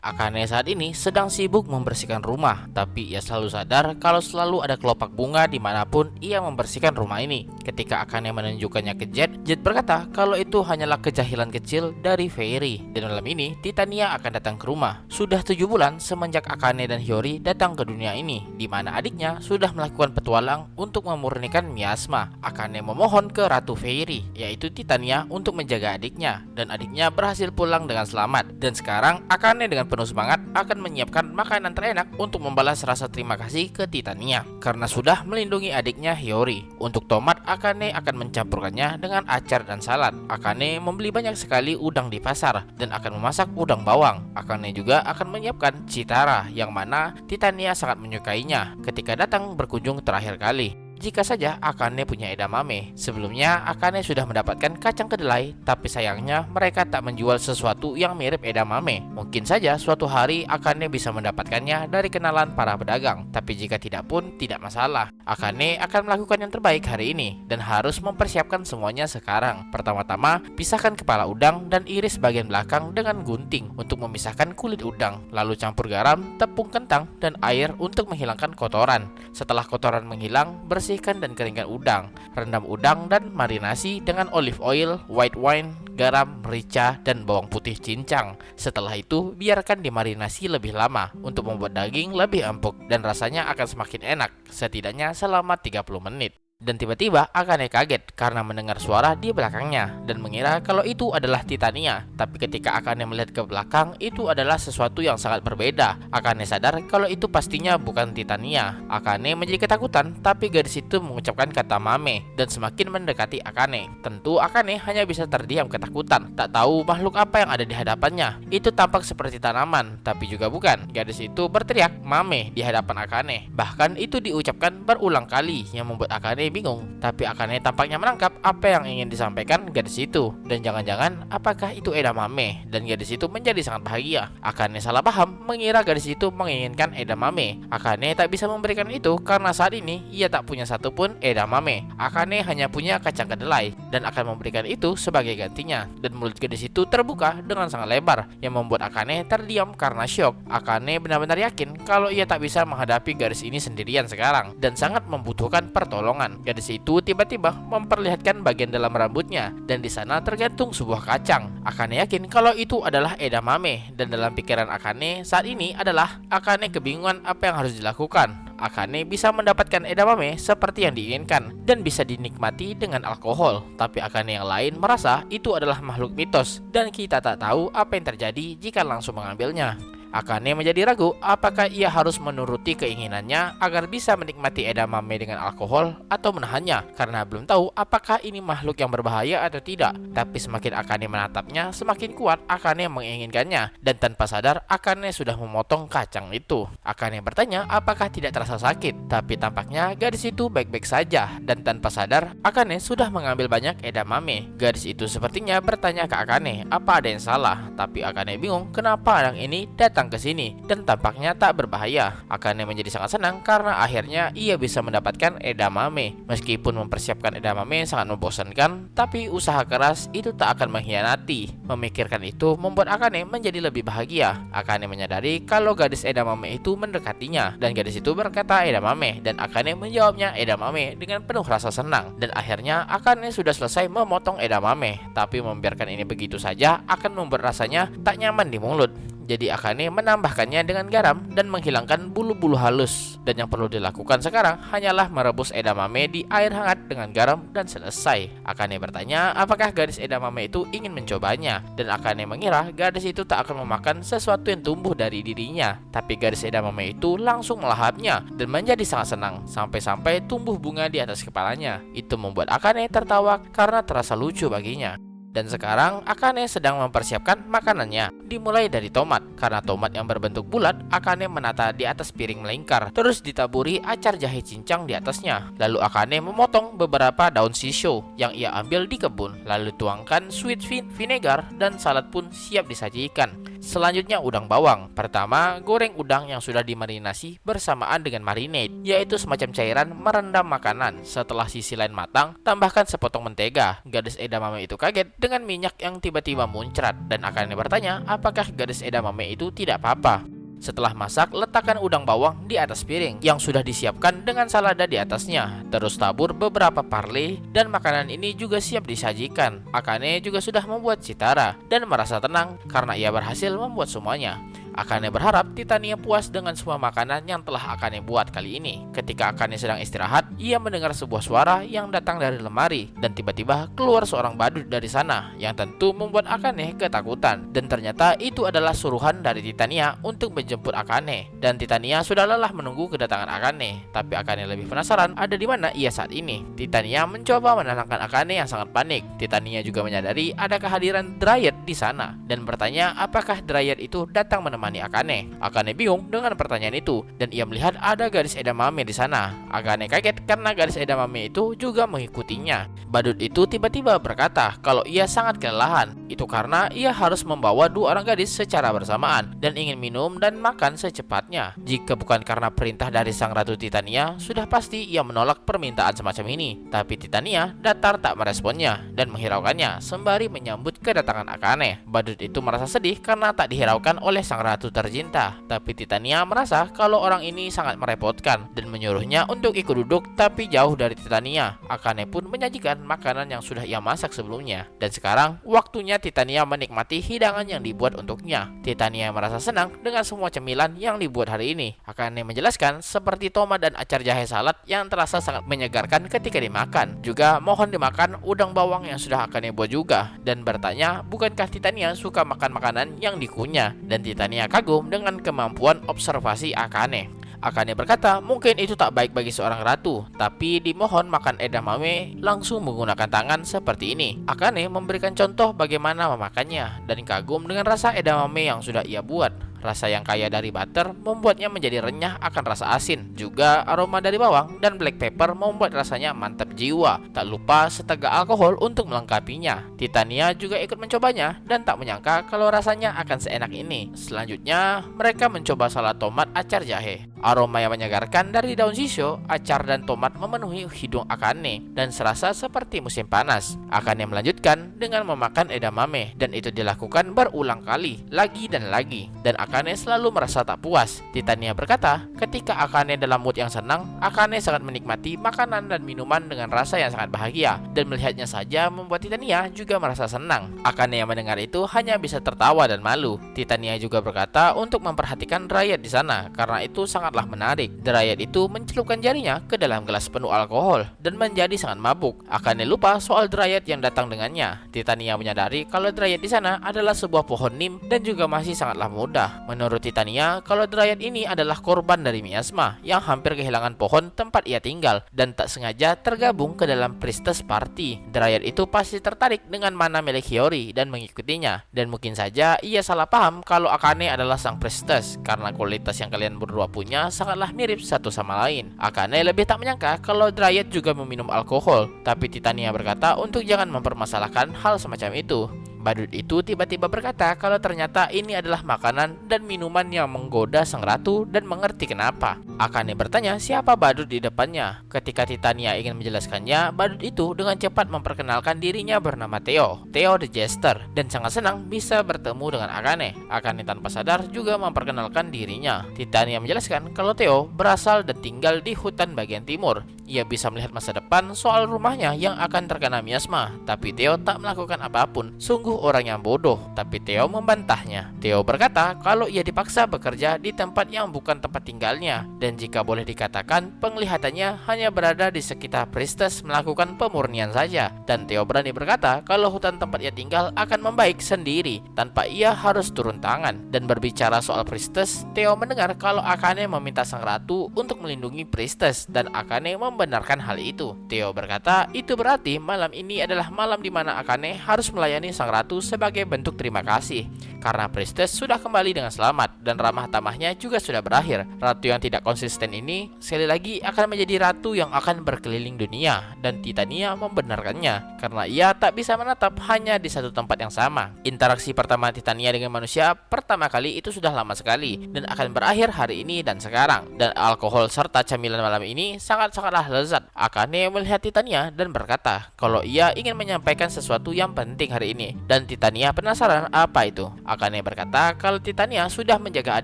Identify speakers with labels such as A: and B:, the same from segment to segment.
A: Akane saat ini sedang sibuk membersihkan rumah, tapi ia selalu sadar kalau selalu ada kelopak bunga dimanapun ia membersihkan rumah ini. Ketika Akane menunjukkannya ke Jet, Jet berkata kalau itu hanyalah kejahilan kecil dari Fairy. Dan malam ini, Titania akan datang ke rumah. Sudah 7 bulan semenjak Akane dan Hiyori datang ke dunia ini, di mana adiknya sudah melakukan petualang untuk memurnikan miasma. Akane memohon ke Ratu Fairy, yaitu Titania, untuk menjaga adiknya, dan adiknya berhasil pulang dengan selamat. Dan sekarang Akane dengan penuh semangat akan menyiapkan makanan terenak untuk membalas rasa terima kasih ke Titania karena sudah melindungi adiknya Hiyori. Untuk tomat, Akane akan mencampurkannya dengan acar dan salad. Akane membeli banyak sekali udang di pasar dan akan memasak udang bawang. Akane juga akan menyiapkan citara yang mana Titania sangat menyukainya ketika datang berkunjung terakhir kali. Jika saja Akane punya edamame. Sebelumnya Akane sudah mendapatkan kacang kedelai, tapi sayangnya mereka tak menjual sesuatu yang mirip edamame. Mungkin saja suatu hari Akane bisa mendapatkannya dari kenalan para pedagang, tapi jika tidak pun tidak masalah. Akane akan melakukan yang terbaik hari ini dan harus mempersiapkan semuanya sekarang. Pertama-tama, pisahkan kepala udang dan iris bagian belakang dengan gunting untuk memisahkan kulit udang. Lalu campur garam, tepung kentang, dan air untuk menghilangkan kotoran. Setelah kotoran menghilang, bersihkan dan keringkan udang. Rendam udang dan marinasi dengan olive oil, white wine, garam, merica, dan bawang putih cincang. Setelah itu, biarkan dimarinasi lebih lama untuk membuat daging lebih empuk dan rasanya akan semakin enak, setidaknya selama 30 menit. Dan tiba-tiba Akane kaget karena mendengar suara di belakangnya dan mengira kalau itu adalah Titania. Tapi ketika Akane melihat ke belakang, itu adalah sesuatu yang sangat berbeda. Akane sadar kalau itu pastinya bukan Titania. Akane menjadi ketakutan, tapi gadis itu mengucapkan kata mame dan semakin mendekati Akane. Tentu Akane hanya bisa terdiam ketakutan, tak tahu makhluk apa yang ada di hadapannya. Itu tampak seperti tanaman, tapi juga bukan. Gadis itu berteriak mame di hadapan Akane. Bahkan itu diucapkan berulang kali yang membuat Akane bingung, tapi Akane tampaknya menangkap apa yang ingin disampaikan gadis itu. Dan jangan-jangan apakah itu edamame? Dan gadis itu menjadi sangat bahagia. Akane salah paham, mengira gadis itu menginginkan edamame. Akane tak bisa memberikan itu karena saat ini ia tak punya satupun edamame. Akane hanya punya kacang kedelai dan akan memberikan itu sebagai gantinya. Dan mulut gadis itu terbuka dengan sangat lebar yang membuat Akane terdiam karena syok. Akane benar-benar yakin kalau ia tak bisa menghadapi gadis ini sendirian sekarang dan sangat membutuhkan pertolongan. Gadis itu tiba-tiba memperlihatkan bagian dalam rambutnya dan di sana tergantung sebuah kacang. Akane yakin kalau itu adalah edamame dan dalam pikiran Akane saat ini adalah Akane kebingungan apa yang harus dilakukan. Akane bisa mendapatkan edamame seperti yang diinginkan dan bisa dinikmati dengan alkohol, tapi Akane yang lain merasa itu adalah makhluk mitos dan kita tak tahu apa yang terjadi jika langsung mengambilnya. Akane menjadi ragu apakah ia harus menuruti keinginannya agar bisa menikmati edamame dengan alkohol atau menahannya karena belum tahu apakah ini makhluk yang berbahaya atau tidak. Tapi semakin Akane menatapnya, semakin kuat Akane menginginkannya dan tanpa sadar Akane sudah memotong kacang itu. Akane bertanya apakah tidak terasa sakit, tapi tampaknya gadis itu baik-baik saja dan tanpa sadar Akane sudah mengambil banyak edamame. Gadis itu sepertinya bertanya ke Akane apa ada yang salah, tapi Akane bingung kenapa anak ini datang ke sini dan tampaknya tak berbahaya. Akane menjadi sangat senang karena akhirnya ia bisa mendapatkan edamame. Meskipun mempersiapkan edamame sangat membosankan, tapi usaha keras itu tak akan mengkhianati. Memikirkan itu membuat Akane menjadi lebih bahagia. Akane menyadari kalau gadis edamame itu mendekatinya dan gadis itu berkata edamame dan Akane menjawabnya edamame dengan penuh rasa senang. Dan akhirnya Akane sudah selesai memotong edamame, tapi membiarkan ini begitu saja akan membuat rasanya tak nyaman di mulut. Jadi Akane menambahkannya dengan garam dan menghilangkan bulu-bulu halus. Dan yang perlu dilakukan sekarang hanyalah merebus edamame di air hangat dengan garam dan selesai. Akane bertanya apakah gadis edamame itu ingin mencobanya. Dan Akane mengira gadis itu tak akan memakan sesuatu yang tumbuh dari dirinya. Tapi gadis edamame itu langsung melahapnya dan menjadi sangat senang sampai-sampai tumbuh bunga di atas kepalanya. Itu membuat Akane tertawa karena terasa lucu baginya. Dan sekarang Akane sedang mempersiapkan makanannya. Dimulai dari tomat. Karena tomat yang berbentuk bulat, Akane menata di atas piring melingkar. Terus ditaburi acar jahe cincang di atasnya. Lalu Akane memotong beberapa daun shisho yang ia ambil di kebun. Lalu tuangkan sweet vinegar dan salad pun siap disajikan. Selanjutnya udang bawang. Pertama, goreng udang yang sudah dimarinasi bersamaan dengan marinade, yaitu semacam cairan merendam makanan. Setelah sisi lain matang, tambahkan sepotong mentega. Gadis edamame itu kaget dengan minyak yang tiba-tiba muncrat dan Akane bertanya apakah gadis edamame itu tidak apa-apa. Setelah masak, letakkan udang bawang di atas piring yang sudah disiapkan dengan salada di atasnya. Terus tabur beberapa parley dan makanan ini juga siap disajikan. Akane juga sudah membuat citara dan merasa tenang karena ia berhasil membuat semuanya. Akane berharap Titania puas dengan semua makanan yang telah Akane buat kali ini. Ketika Akane sedang istirahat, ia mendengar sebuah suara yang datang dari lemari dan tiba-tiba keluar seorang badut dari sana yang tentu membuat Akane ketakutan. Dan ternyata itu adalah suruhan dari Titania untuk menjemput Akane. Dan Titania sudah lelah menunggu kedatangan Akane, tapi Akane lebih penasaran ada di mana ia saat ini. Titania mencoba menenangkan Akane yang sangat panik. Titania juga menyadari ada kehadiran Dryad di sana dan bertanya apakah Dryad itu datang menemani Akane. Akane bingung dengan pertanyaan itu dan ia melihat ada gadis edamame di sana. Akane kaget karena gadis edamame itu juga mengikutinya. Badut itu tiba-tiba berkata kalau ia sangat kelelahan. Itu karena ia harus membawa dua orang gadis secara bersamaan dan ingin minum dan makan secepatnya. Jika bukan karena perintah dari sang ratu Titania, sudah pasti ia menolak permintaan semacam ini. Tapi Titania datar tak meresponnya dan menghiraukannya sembari menyambut kedatangan Akane. Badut itu merasa sedih karena tak dihiraukan oleh sang ratu tercinta. Tapi Titania merasa kalau orang ini sangat merepotkan dan menyuruhnya untuk ikut duduk tapi jauh dari Titania. Akane pun menyajikan makanan yang sudah ia masak sebelumnya. Dan sekarang waktunya Titania menikmati hidangan yang dibuat untuknya. Titania merasa senang dengan semua cemilan yang dibuat hari ini. Akane menjelaskan seperti tomat dan acar jahe salad yang terasa sangat menyegarkan ketika dimakan. Juga mohon dimakan udang bawang yang sudah Akane buat juga. Dan bertanya bukankah Titania suka makan makanan yang dikunyah. Dan Titania kagum dengan kemampuan observasi Akane. Akane berkata mungkin itu tak baik bagi seorang ratu, tapi dimohon makan edamame langsung menggunakan tangan seperti ini. Akane memberikan contoh bagaimana memakannya dan kagum dengan rasa edamame yang sudah ia buat. Rasa yang kaya dari butter membuatnya menjadi renyah akan rasa asin. Juga aroma dari bawang dan black pepper membuat rasanya mantap jiwa. Tak lupa setengah alkohol untuk melengkapinya. Titania juga ikut mencobanya dan tak menyangka kalau rasanya akan seenak ini. Selanjutnya mereka mencoba salad tomat acar jahe. Aroma yang menyegarkan dari daun shisho, acar dan tomat memenuhi hidung Akane dan serasa seperti musim panas. Akane melanjutkan dengan memakan edamame dan itu dilakukan berulang kali, lagi dan lagi. Dan Akane selalu merasa tak puas. Titania berkata, ketika Akane dalam mood yang senang, Akane sangat menikmati makanan dan minuman dengan rasa yang sangat bahagia. Dan melihatnya saja membuat Titania juga merasa senang. Akane yang mendengar itu hanya bisa tertawa dan malu. Titania juga berkata untuk memperhatikan Dryad di sana karena itu sangatlah menarik. Dryad itu mencelupkan jarinya ke dalam gelas penuh alkohol dan menjadi sangat mabuk. Akane lupa soal Dryad yang datang dengannya. Titania menyadari kalau Dryad di sana adalah sebuah pohon nim dan juga masih sangatlah muda. Menurut Titania, kalau Dryad ini adalah korban dari miasma yang hampir kehilangan pohon tempat ia tinggal dan tak sengaja tergabung ke dalam priestess party. Dryad itu pasti tertarik dengan mana milik Hiyori dan mengikutinya. Dan mungkin saja ia salah paham kalau Akane adalah sang priestess karena kualitas yang kalian berdua punya sangatlah mirip satu sama lain. Akane lebih tak menyangka kalau Dryad juga meminum alkohol. Tapi Titania berkata untuk jangan mempermasalahkan hal semacam itu. Badut itu tiba-tiba berkata kalau ternyata ini adalah makanan dan minuman yang menggoda sang ratu dan mengerti kenapa. Akane bertanya siapa badut di depannya. Ketika Titania ingin menjelaskannya, badut itu dengan cepat memperkenalkan dirinya bernama Theo the Jester, dan sangat senang bisa bertemu dengan Akane. Akane tanpa sadar juga memperkenalkan dirinya. Titania menjelaskan kalau Theo berasal dan tinggal di hutan bagian timur. Ia bisa melihat masa depan soal rumahnya yang akan terkena miasma, tapi Theo tak melakukan apapun. Sungguh orang yang bodoh, tapi Theo membantahnya. Theo berkata kalau ia dipaksa bekerja di tempat yang bukan tempat tinggalnya, dan jika boleh dikatakan penglihatannya hanya berada di sekitar priestess melakukan pemurnian saja. Dan Theo berani berkata kalau hutan tempat ia tinggal akan membaik sendiri tanpa ia harus turun tangan. Dan berbicara soal priestess, Theo mendengar kalau Akane meminta sang ratu untuk melindungi priestess dan Akane membenarkan hal itu. Theo berkata itu berarti malam ini adalah malam di mana Akane harus melayani sang ratu sebagai bentuk terima kasih karena priestess sudah kembali dengan selamat dan ramah tamahnya juga sudah berakhir. Ratu yang tidak konsisten ini sekali lagi akan menjadi ratu yang akan berkeliling dunia, dan Titania membenarkannya karena ia tak bisa menetap hanya di satu tempat yang sama. Interaksi pertama Titania dengan manusia pertama kali itu sudah lama sekali dan akan berakhir hari ini dan sekarang, dan alkohol serta camilan malam ini sangat-sangatlah lezat. Akane melihat Titania dan berkata kalau ia ingin menyampaikan sesuatu yang penting hari ini, dan Titania penasaran apa itu. Akane berkata kalau Titania sudah menjaga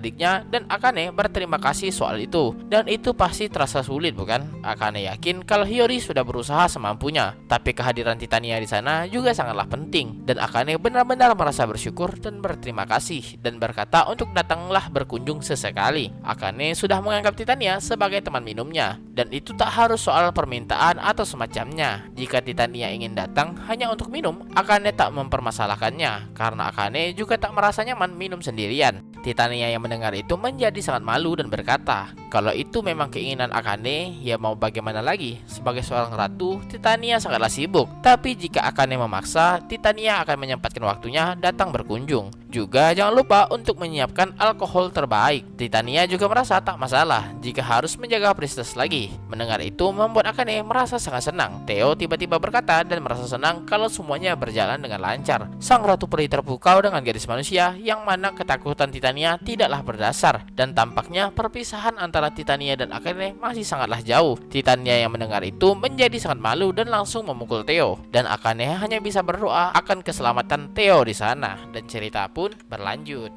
A: adiknya dan Akane berterima kasih soal itu. Dan itu pasti terasa sulit, bukan? Akane yakin kalau Hiyori sudah berusaha semampunya, tapi kehadiran Titania di sana juga sangatlah penting. Dan Akane benar-benar merasa bersyukur dan berterima kasih dan berkata untuk datanglah berkunjung sesekali. Akane sudah menganggap Titania sebagai teman minumnya, dan itu tak harus soal permintaan atau semacamnya. Jika Titania ingin datang hanya untuk minum, Akane tak mempermasalahkannya karena Akane juga tak merasa nyaman minum sendirian. Titania yang mendengar itu menjadi sangat malu dan berkata, kalau itu memang keinginan Akane, ya mau bagaimana lagi? Sebagai seorang ratu, Titania sangatlah sibuk. Tapi jika Akane memaksa, Titania akan menyempatkan waktunya datang berkunjung. Juga jangan lupa untuk menyiapkan alkohol terbaik. Titania juga merasa tak masalah jika harus menjaga Princess lagi. Mendengar itu membuat Akane merasa sangat senang. Theo tiba-tiba berkata dan merasa senang kalau semuanya berjalan dengan lancar. Sang ratu peri terpukau dengan gadis manusia yang mana ketakutan Titania tidaklah berdasar, dan tampaknya perpisahan antara Titania dan Akane masih sangatlah jauh. Titania yang mendengar itu menjadi sangat malu dan langsung memukul Theo, dan Akane hanya bisa berdoa akan keselamatan Theo di sana, dan cerita pun berlanjut.